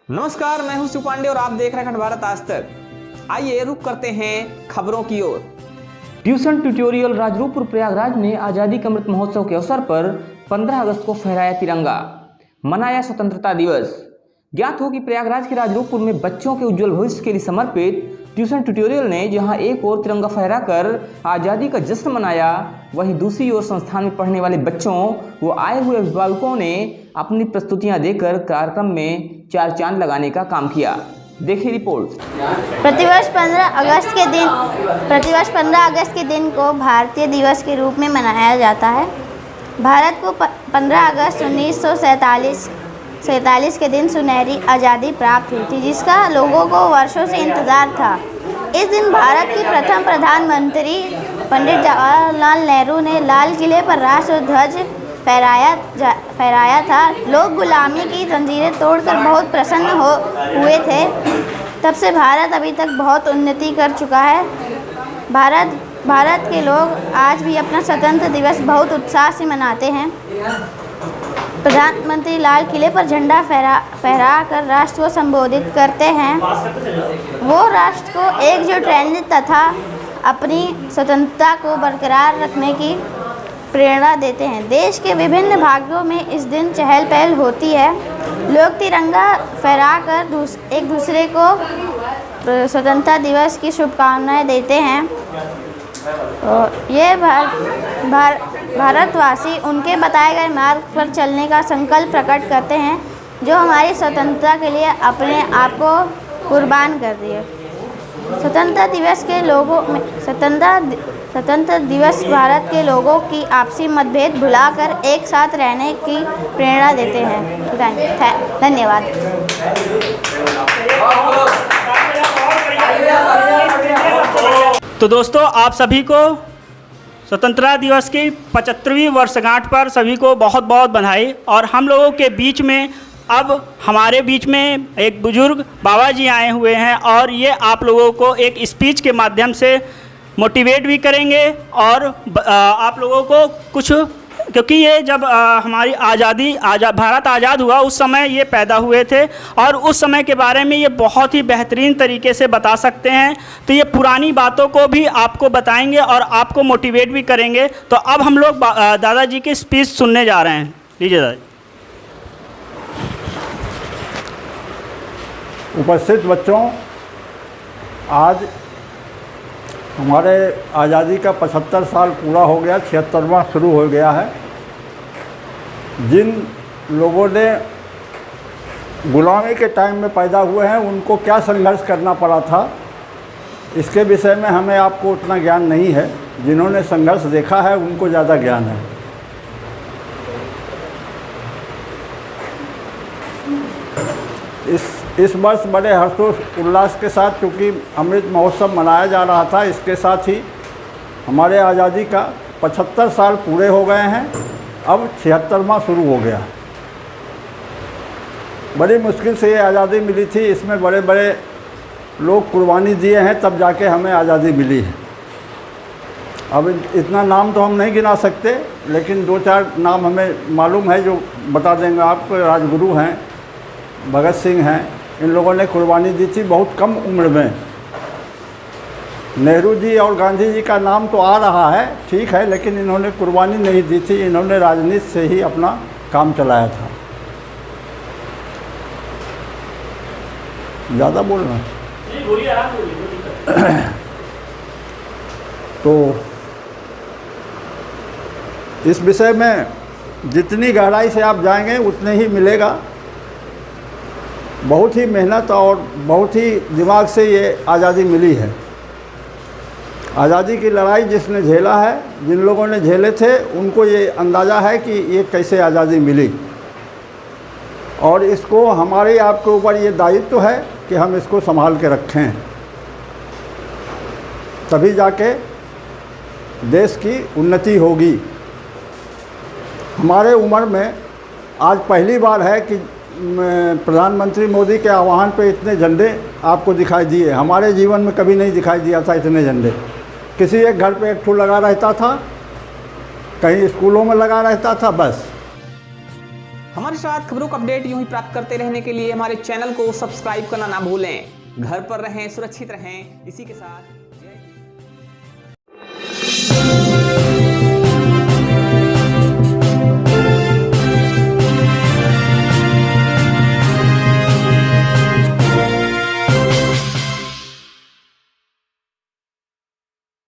नमस्कार, मैं हूं शिव पांडे और आप देख रहे हैं अखंड भारत आज तक। आइए रुक करते हैं खबरों की ओर। ट्यूशन ट्यूटोरियल राजरूपपुर प्रयागराज में आज़ादी का अमृत महोत्सव के अवसर पर 15 अगस्त को फहराया तिरंगा, मनाया स्वतंत्रता दिवस। ज्ञात हो कि प्रयागराज के राजरूपपुर में बच्चों के उज्जवल भविष्य के लिए समर्पित ट्यूशन ट्यूटोरियल ने जहां एक ओर तिरंगा फहराकर आज़ादी का जश्न मनाया, वहीं दूसरी ओर संस्थान में पढ़ने वाले बच्चों व आए हुए अभिभावकों ने अपनी प्रस्तुतियां देकर कार्यक्रम में चार चांद लगाने का काम किया। देखिए रिपोर्ट। प्रतिवर्ष 15 अगस्त के दिन को भारतीय दिवस के रूप में मनाया जाता है। भारत को 15 अगस्त 1947 के दिन सुनहरी आज़ादी प्राप्त हुई थी, जिसका लोगों को वर्षों से इंतज़ार था। इस दिन भारत के प्रथम प्रधानमंत्री पंडित जवाहरलाल नेहरू ने लाल किले पर राष्ट्र ध्वज फहराया था। लोग गुलामी की जंजीरें तोड़कर बहुत प्रसन्न हुए थे। तब से भारत अभी तक बहुत उन्नति कर चुका है। भारत के लोग आज भी अपना स्वतंत्रता दिवस बहुत उत्साह से मनाते हैं। प्रधानमंत्री लाल किले पर झंडा फहरा कर राष्ट्र को संबोधित करते हैं। वो राष्ट्र को एकजुट रहने तथा अपनी स्वतंत्रता को बरकरार रखने की प्रेरणा देते हैं। देश के विभिन्न भागों में इस दिन चहल पहल होती है। लोग तिरंगा फहराकर एक दूसरे को स्वतंत्रता दिवस की शुभकामनाएं देते हैं। ये भारतवासी उनके बताए गए मार्ग पर चलने का संकल्प प्रकट करते हैं, जो हमारी स्वतंत्रता के लिए अपने आप को कुर्बान कर दिए। स्वतंत्रता दिवस भारत के लोगों की आपसी मतभेद भुलाकर एक साथ रहने की प्रेरणा देते हैं। धन्यवाद। तो दोस्तों, आप सभी को स्वतंत्रता दिवस की 75वीं वर्षगांठ पर सभी को बहुत बहुत बधाई। और हम लोगों के बीच में अब हमारे बीच में एक बुजुर्ग बाबा जी आए हुए हैं और ये आप लोगों को एक स्पीच के माध्यम से मोटिवेट भी करेंगे और आप लोगों को कुछ, क्योंकि ये जब हमारी भारत आज़ाद हुआ उस समय ये पैदा हुए थे और उस समय के बारे में ये बहुत ही बेहतरीन तरीके से बता सकते हैं। तो ये पुरानी बातों को भी आपको बताएंगे और आपको मोटिवेट भी करेंगे। तो अब हम लोग दादाजी की स्पीच सुनने जा रहे हैं। लीजिए दादाजी। उपस्थित बच्चों, आज हमारे आज़ादी का 75 साल पूरा हो गया, 76वां शुरू हो गया है। जिन लोगों ने गुलामी के टाइम में पैदा हुए हैं उनको क्या संघर्ष करना पड़ा था, इसके विषय में हमें आपको उतना ज्ञान नहीं है। जिन्होंने संघर्ष देखा है उनको ज़्यादा ज्ञान है। इस वर्ष बड़े हर्षोल्लास उल्लास के साथ, चूँकि अमृत महोत्सव मनाया जा रहा था, इसके साथ ही हमारे आज़ादी का 75 साल पूरे हो गए हैं। अब 76वां शुरू हो गया। बड़ी मुश्किल से ये आज़ादी मिली थी। इसमें बड़े बड़े लोग कुर्बानी दिए हैं, तब जाके हमें आज़ादी मिली है। अब इतना नाम तो हम नहीं गिना सकते, लेकिन 2-4 नाम हमें मालूम है जो बता देंगे आपको। राजगुरु हैं, भगत सिंह हैं, इन लोगों ने कुर्बानी दी थी बहुत कम उम्र में। नेहरू जी और गांधी जी का नाम तो आ रहा है, ठीक है, लेकिन इन्होंने कुर्बानी नहीं दी थी। इन्होंने राजनीति से ही अपना काम चलाया था। ज़्यादा बोलना तो इस विषय में जितनी गहराई से आप जाएंगे उतने ही मिलेगा। बहुत ही मेहनत और बहुत ही दिमाग से ये आज़ादी मिली है। आज़ादी की लड़ाई जिसने झेला है, जिन लोगों ने झेले थे, उनको ये अंदाज़ा है कि ये कैसे आज़ादी मिली। और इसको हमारे आपके ऊपर ये दायित्व है कि हम इसको संभाल के रखें, तभी जाके देश की उन्नति होगी। हमारे उम्र में आज पहली बार है कि प्रधानमंत्री मोदी के आह्वान पे इतने झंडे आपको दिखाई दिए। हमारे जीवन में कभी नहीं दिखाई दिया था इतने झंडे। किसी एक घर पे एक ठो लगा रहता था, कहीं स्कूलों में लगा रहता था, बस। हमारे साथ खबरों का अपडेट यूं ही प्राप्त करते रहने के लिए हमारे चैनल को सब्सक्राइब करना ना भूलें। घर पर रहें, सुरक्षित रहें, इसी के साथ